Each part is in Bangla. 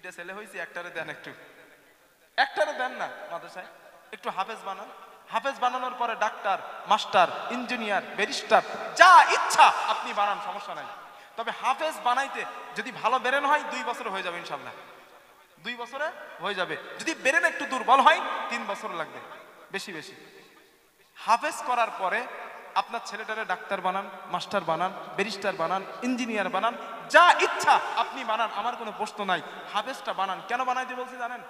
দুইটা ছেলে হয়েছে, একটারে দেন, একটারে দেন না মাদ্রাসায়, একটু হাফেজ বানান। হাফেজ বানানোর পরে ডাক্তার, মাস্টার, ইঞ্জিনিয়ার, ব্যারিস্টার যা ইচ্ছা আপনি বানান, সমস্যা নাই। তবে হাফেজ বানাইতে যদি ভালো বেরেন হয় 2 বছরে হয়ে যাবে ইনশাল্লাহ, 2 বছরে হয়ে যাবে। যদি বেরেন একটু দুর্বল হয় 3 বছর লাগবে বেশি বেশি। হাফেজ করার পরে আপনার ছেলেটারে ডাক্তার বানান, মাস্টার বানান, ব্যারিস্টার বানান, ইঞ্জিনিয়ার বানান, যা ইচ্ছা আপনি বানান, আমার কোনো প্রশ্ন নাই। হাফেজটা বানান। কেন বানাইতে বলছি জানেন?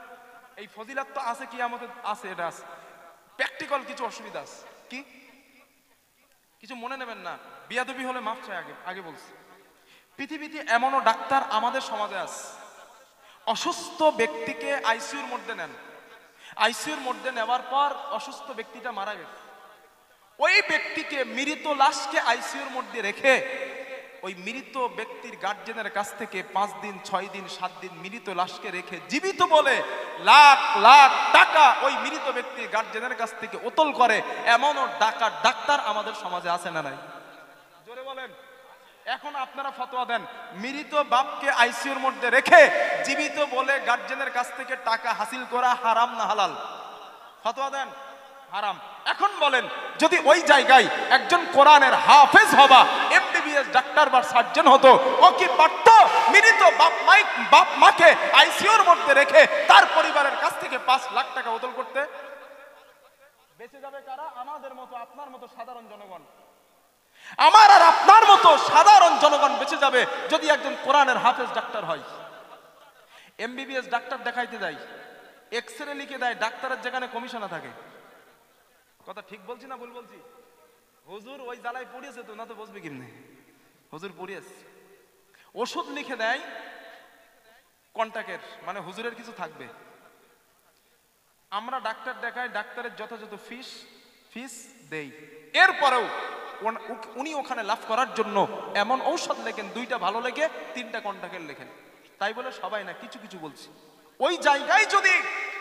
এই ফজিলাত তো আছে, কিয়ামতে আছে, এটা আছে। প্র্যাকটিক্যাল কিছু অসুবিধা আছে। কি কিছু মনে নেবেন না, বিয়াদবি হলে মাফ চাই। আগে বলছি, পৃথিবীতে এমনও ডাক্তার আমাদের সমাজে আছে, অসুস্থ ব্যক্তিকে আইসিইউর মধ্যে নেন, আইসিইউর মধ্যে নেওয়ার পর অসুস্থ ব্যক্তিটা মারা গেছে, ওই ব্যক্তিকে, মৃত লাশকে আইসিইউর মধ্যে রেখে ওই মৃত ব্যক্তির গার্জেনের কাছ থেকে 5 দিন 6 দিন 7 দিন মৃত লাশকে রেখে জীবিত বলে লাখ লাখ টাকা ওই মৃত ব্যক্তির গার্জেনের কাছ থেকে ওতল করে, এমনও ডাক্তার আমাদের সমাজে আছে না নাই? জোরে বলেন। এখন আপনারা ফতোয়া দেন, মৃত বাপকে আইসিইউর মধ্যে রেখে জীবিত বলে গার্জেনের কাছ থেকে টাকা হাসিল করা হারাম না হালাল? ফতোয়া দেন, হারাম। এখন বলেন, যদি ওই জায়গায় একজন কোরআনের হাফেজ হবা, এমবিবিএস ডাক্তার বা সার্জন হতো, ও কি পারত মৃত বাপ মাকে আইসিইউর মধ্যে রেখে তার পরিবারের কাছ থেকে 5 লাখ টাকা ওতল করতে? বেঁচে যাবে কারা? আমাদের মতো, আপনার মতো সাধারণ জনগণ। আমার আর আপনার মতো সাধারণ জনগণ বেঁচে যাবে যদি একজন কোরআনের হাফেজ ডাক্তার হয়। এমবিবিএস ডাক্তার দেখাইতে যায়, এক্সরে লিখে দেয়, ডাক্তারের যেখানে কমিশনে থাকে। কথা ঠিক বলছি না ভুল বলছি? হুজুর ওই জ্বালায় পড়িয়েছে তো, না তো বসবে কেমনে? হুজুর পড়িয়েছে। ওষুধ লিখে দেয় কন্টাক্টের, মানে হুজুরের কিছু থাকবে। আমরা ডাক্তার দেখাই, ডাক্তারের যথাযথ ফিস দেই, এরপরেও উনি ওখানে লাভ করার জন্য এমন ঔষধ লেখেন, 2টা ভালো লেখে 3টা কন্টাক্টের লেখেন। তাই বলে সবাই না, কিছু কিছু বলছি। ওই জায়গায় যদি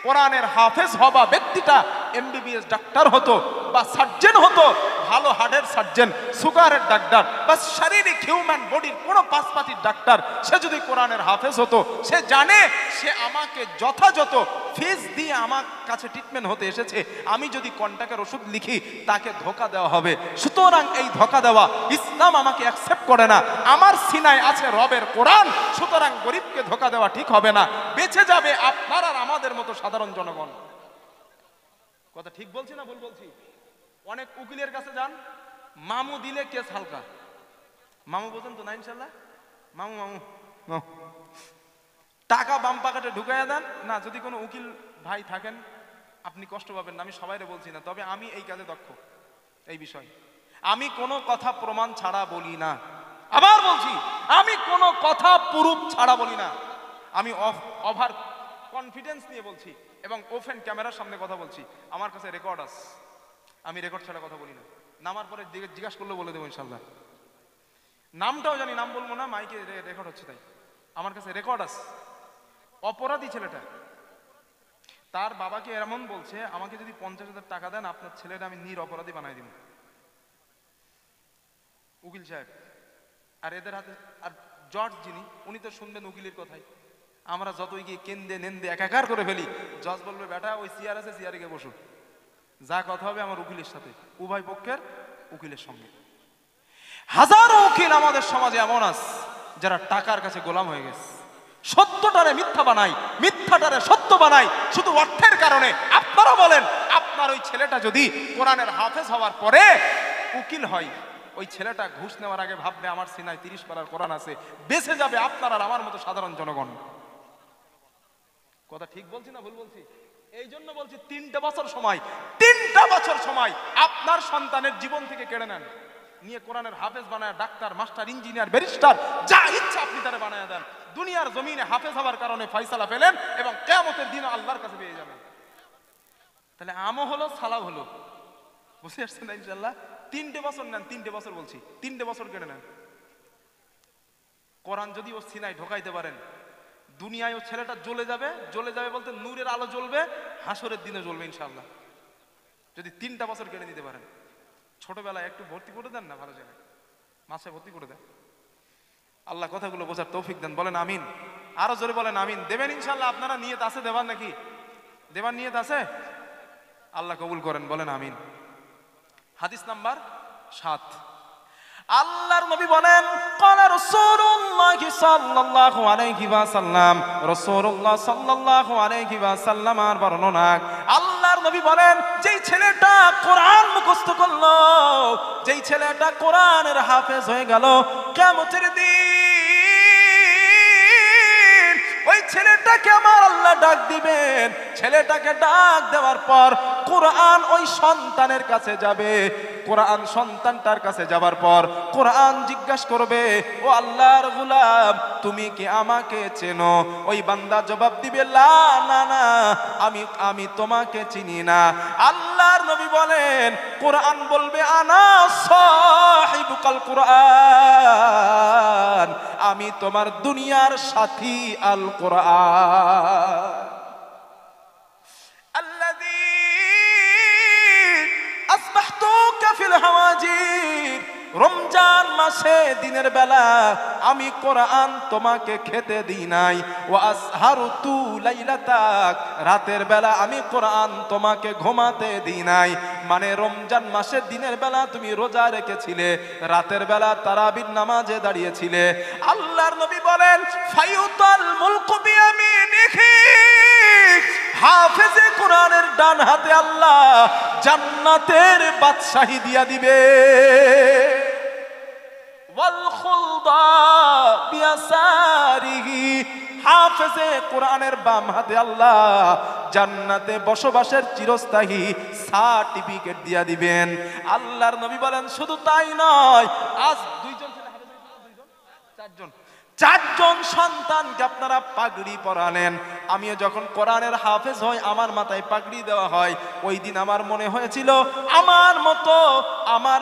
কোরআনের হাফেজ হবা ব্যক্তিটা এমবিবিএস ডাক্তার হতো বা সার্জন হতো, ভালো হার্টের সার্জন, সুগারের ডাক্তার বা শারীরিক হিউম্যান বডির কোনো পাশপাতির ডাক্তার, সে যদি কোরআনের হাফেজ হতো, সে জানে সে আমাকে যথাযথ ফিস দিয়ে আমার কাছে ট্রিটমেন্ট হতে এসেছে, আমি যদি কন্টাক্টের ওষুধ লিখি তাকে ধোকা দেওয়া হবে। সুতরাং এই ধোকা দেওয়া ইসলাম আমাকে অ্যাকসেপ্ট করে না। আমার সিনায় আছে রবের কোরআন, সুতরাং গরিবকে ধোকা দেওয়া ঠিক হবে না। বেঁচে যাবে আপনার আর আমাদের মতো সাধারণ জনগণ। কথা ঠিক বলছি না ভুল বলছি? অনেক উকিলের কাছে যান, মামু দিলে কেস হালকা। মামু বোঝেন তো না ইনশাল্লাহ? মামু মামু টাকা বাম পাকাটে ঢুকাইয়া দেন না। যদি কোনো উকিল ভাই থাকেন, আপনি কষ্ট পাবেন না, আমি সবাইরে বলছি না, তবে আমি এই কাজে দক্ষ। এই বিষয় আমি কোনো কথা প্রমাণ ছাড়া বলি না। আবার বলছি, আমি কোনো কথা প্রুফ ছাড়া বলি না। আমি ওভার কনফিডেন্স নিয়ে বলছি এবং ওপেন ক্যামেরার সামনে কথা বলছি। আমার কাছে রেকর্ড আছে, আমি রেকর্ড ছাড়া কথা বলি না। নামার পরে জিজ্ঞাসা করলে বলে দেবো ইনশাল্লাহ। নামটাও জানি, নাম বলবো না, মাইকে রেকর্ড হচ্ছে তাই। আমার কাছে রেকর্ড আছে। অপরাধী ছেলেটা তার বাবাকে এমন বলছে, আমাকে যদি 50,000 টাকা দেন আপনার ছেলেটা আমি নিরপরাধী বানাই দিব। উকিল সাহেব আর এদের হাতে, আর জজ যিনি, উনি তো শুনবেন উকিলের কথাই। আমরা যতই গিয়ে কেন্দে নেন্দে একাকার করে ফেলি, জজ বলবে বেটা ওই চেয়ার আছে, চেয়ারে গিয়ে বসো, যা কথা হবে আমার উকিলের সাথে, উভয় পক্ষের উকিলের সঙ্গে। হাজারো উকিল আমাদের সমাজে এমন আছে যারা টাকার কাছে গোলাম হয়ে গেছে, সত্যটারে মিথ্যা বানাই, মিথ্যাটারে সত্য বানাই শুধু অর্থের কারণে। আপনারা বলেন, আপনার ওই ছেলেটা যদি কোরআনের হাফেজ হওয়ার পরে উকিল হয়, ওই ছেলেটা ঘুষ নেওয়ার আগে ভাববে আমার সিনায় 30 পারার কোরআন আছে, বেঁচে যাবে আপনার আর আমার মতো সাধারণ জনগণ। কথা ঠিক বলছি না ভুল বলছি? এই জন্য বলছি 3টা বছর সময়, 3টা বছর সময় আপনার সন্তানের জীবন থেকে কেড়ে নেন, নিয়ে কোরআনের হাফেজ বানায় ডাক্তার, মাস্টার, ইঞ্জিনিয়ার, ব্যারিস্টার যা ইচ্ছা আপনি তারে বানায় দেন। দুনিয়ার জমিনে হাফেজ হওয়ার কারণে ফয়সালা পেলেন এবং কিয়ামতের দিন আল্লাহর কাছে পেয়ে যাবেন। তাহলে আমও হলো, সালাও হলো। বুঝতে পারছেন না ইনশাআল্লাহ? 3টে বছর নেন, 3টে বছর বলছি, 3টে বছর কেটে নেন। কোরআন যদি ও সিনায় ঢোকাইতে পারেন, দুনিয়ায় ও ছেলেটা জ্বলে যাবে। জ্বলে যাবে বলতে নূরের আলো জ্বলবে, হাসরের দিনে জ্বলবে ইনশাআল্লাহ, যদি 3টা বছর কেটে দিতে পারেন। ছোটবেলায় একটু ভর্তি করে দেন না, ভালো জায়গায় মাসে ভর্তি করে দেন। আল্লাহ কথাগুলো বোঝার তৌফিক দেন, বলেন আমিন। আরো জোরে বলেন আমিন। দেবেন ইনশাল্লাহ? আপনারা নিয়ত আছে দেবার নাকি? দেবার নিয়ত আছে? আল্লাহ কবুল করেন, বলেন আমিন। হাদিস নাম্বার 7, আল্লাহর নবী বলেন ক্বালা রাসূলুল্লাহ সাল্লাল্লাহু আলাইহি ওয়াসাল্লাম, রাসূলুল্লাহ সাল্লাল্লাহু আলাইহি ওয়াসাল্লামের বর্ণনা, আল্লাহর নবী বলেন যেই ছেলেটা কোরআন মুখস্থ করলো, যেই ছেলেটা কোরআনের হাফেজ হয়ে গেল, কিয়ামতের দিন ওই ছেলেটাকে আমার আল্লাহ ডাক দিবেন। ছেলেটাকে ডাক দেওয়ার পর কোরআন ওই সন্তানের কাছে যাবে। কোরআন সন্তানটার কাছে যাবার পর কোরআন জিজ্ঞাসা করবে, ও আল্লাহর গোলাম তুমি কি আমাকে চেনো? ওই বান্দা জবাব দিবে, লা না না, আমি তোমাকে চিনি না। আল্লাহর নবী বলেন, কোরআন বলবে আনা সাহিবুকাল কোরআন, আমি তোমার দুনিয়ার সাথী আল কোরআন। আল্লাযী আসবাহতুকা ফিল হাওয়াজির, রমজান মাসে দিনের বেলা আমি কোরআন তোমাকে খেতে দিই নাই। ওয়া আসহারতু লাইলাতাক, রাতের বেলা আমি কোরআন তোমাকে ঘুমাতে দিই নাই। মানে রমজান মাসে দিনের বেলা তুমি রোজা রেখেছিলে, রাতের বেলা তারাবির নামাজে দাঁড়িয়েছিলে। আল্লাহর নবী বলেন ফায়ুতাল মুলকু বিয়ামিনিহি, হাফেজে কোরআনের ডান হাতে আল্লাহ জান্নাতের বাদশাহী দিয়া দিবে। ওয়াল খুলদা বিয়াসারিহি, হাফেজে কোরআনের বাম হাতে আল্লাহ জান্নাতে বসবাসের চিরস্থায়ী সার্টিফিকেট দিয়া দিবেন। আল্লাহর নবী বলেন শুধু তাই নয়, আজ দুইজন ছেলে হাফেজ হয়েছিল, চারজন সন্তানকে আপনারা পাগড়ি পরালেন। আমিও যখন কোরআনের হাফেজ হই আমার মাথায় পাগড়ি দেওয়া হয়, ওই দিন আমার মনে হয়েছিল আমার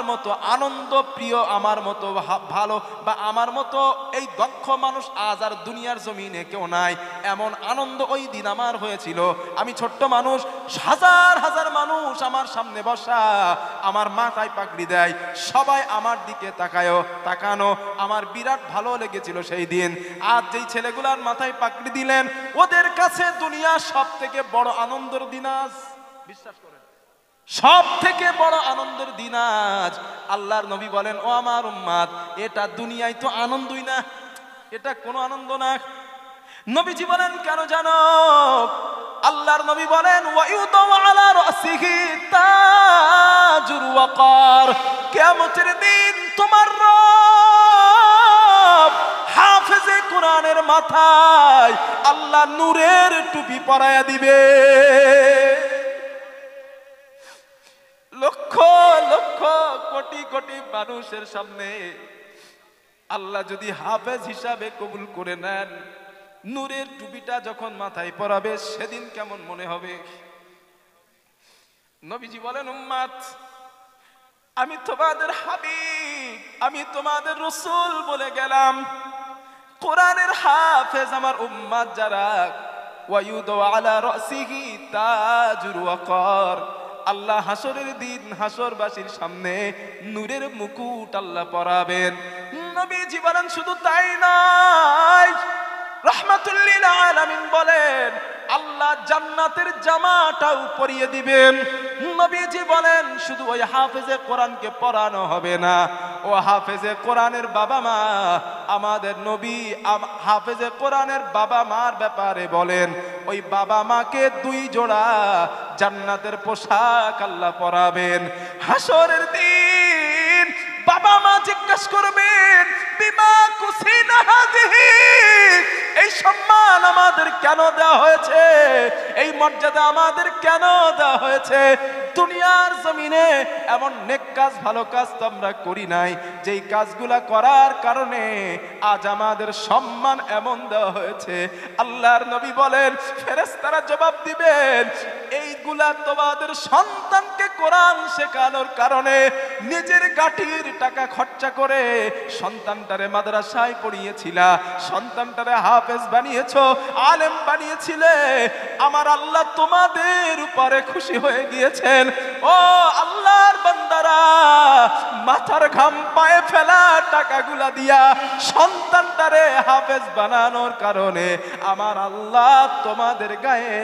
মতো আনন্দ প্রিয়, আমার মতো ভালো বা আমার মতো এই দক্ষ মানুষ আজ আর দুনিয়ার জমিনে কেউ নাই। এমন আনন্দ ওই দিন আমার হয়েছিল। আমি ছোট্ট মানুষ, হাজার হাজার মানুষ আমার সামনে বসা, আমার মাথায় পাগড়ি দেয়, সবাই আমার দিকে তাকানো, আমার বিরাট ভালো লেগেছিল সেই দিন। আজ যেই ছেলেগুলার মাথায় পাগড়ি দিলেন, ওদের কাছে দুনিয়া সব থেকে বড় আনন্দের দিন আজ। বিশ্বাস করেন, সব থেকে বড় আনন্দের দিন আজ। আল্লাহর নবী বলেন, ও আমার উম্মাত, এটা দুনিয়ায় তো আনন্দই না, এটা কোনো আনন্দ না। নবীজি বলেন কেন জানো? আল্লাহর নবী বলেন ওয়ায়ুদাউ আলা রাসিহি তাজুর ওয়াকার, কিয়ামতের দিন তোমার রব হাফেজে কোরআনের মাথায় আল্লাহ নূরের টুপি পরায়া দিবে। লক্ষ লক্ষ কোটি কোটি মানুষের সামনে আল্লাহ যদি হাফেজ হিসাবে কবুল করে নেন, নূরের টুপিটা যখন মাথায় পরাবে সেদিন কেমন মনে হবে? নবীজি বলেন, উম্মাত আমি তোমাদের হাবিব, আমি তোমাদের রাসূল বলে গেলাম। কোরআনের হাফেজ আমার উম্মাত যারা, ওয়ায়ুদাউ আলা রাসিহি তাজুর ওয়াকার, আল্লাহ হাসরের দিন হাসরবাসীর সামনে নূরের মুকুট আল্লাহ পরাবেন। নবীজি বলেন শুধু তাই নয়, রাহমাতুল লিল আলামিন বলেন আল্লাহ জান্নাতের জামাটাও পরিয়ে দিবেন। নবীজি বলেন শুধু ওই হাফেজে কোরআনকে পড়ানো হবে না, ও হাফেজে কোরআনের বাবা মা, আমাদের নবী হাফেজে কোরআনের বাবা মার ব্যাপারে বলেন ওই বাবা মাকে 2 জোড়া জান্নাতের পোশাক আল্লাহ পরাবেন। হাসরের দিন বাবা মা জিজ্ঞাসা করবেন, বিমা কুসিনা হাযিহি, এই সম্মান আমাদের কেন দেওয়া হয়েছে, এই মর্যাদা আমাদের কেন দেওয়া হয়েছে? দুনিয়ার জমিনে এমন নেক কাজ ভালো কাজ তো আমরা করি নাই, যেই কাজগুলা করার কারণে আজ আমাদের সম্মান এমন দেওয়া হয়েছে। আল্লাহর নবী বলেন ফেরেশতারা জবাব দিবেন, এইগুলা তোমাদের সন্তানকে কোরআন শেখানোর কারণে নিজের গাঠির টাকা খরচা করে সন্তানটারে মাদ্রাসায় পড়িয়েছিলা, সন্তানটারে হাফেজ বানিয়েছো, আলেম বানিয়েছিলে। আমার আল্লাহ তোমাদের উপরে খুশি হয়ে গিয়েছেন, ও আল্লাহর বান্দারা, মাথার ঘাম পায়ে ফেলা টাকাগুলা দিয়া সন্তানটারে হাফেজ বানানোর কারণে আমার আল্লাহ তোমাদের গায়ে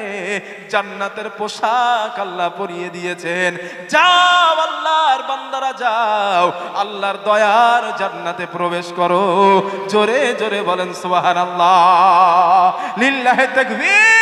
জান্নাতের পোশাক আল্লাহ পরিয়ে দিয়েছেন। যাও আল্লাহর বান্দারা, যাও আল্লাহর দয়ার জান্নাতে প্রবেশ করো। জোরে জোরে বলেন সুবহানাল্লাহ, লিল্লাহি তাকবীর।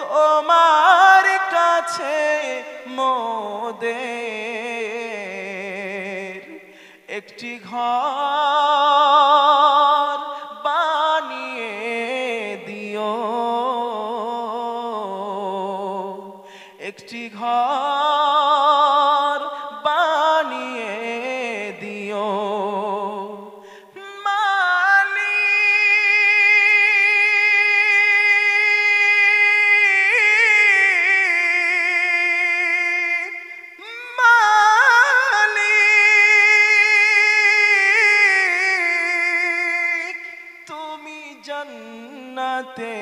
তোমার কাছে মোদের একটি ঘর বানিয়ে দিও, একটি ঘর বানিয়ে দিও। জান্নাতে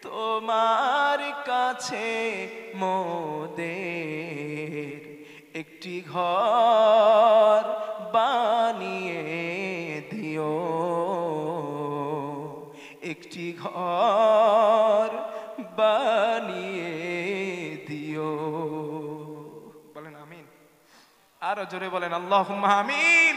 তোমার কাছে মোদের একটি ঘর বানিয়ে দিও, একটি ঘর বানিয়ে দিও। বলেন আমিন, আরো জোরে বলেন আল্লাহুম্মা আমিন।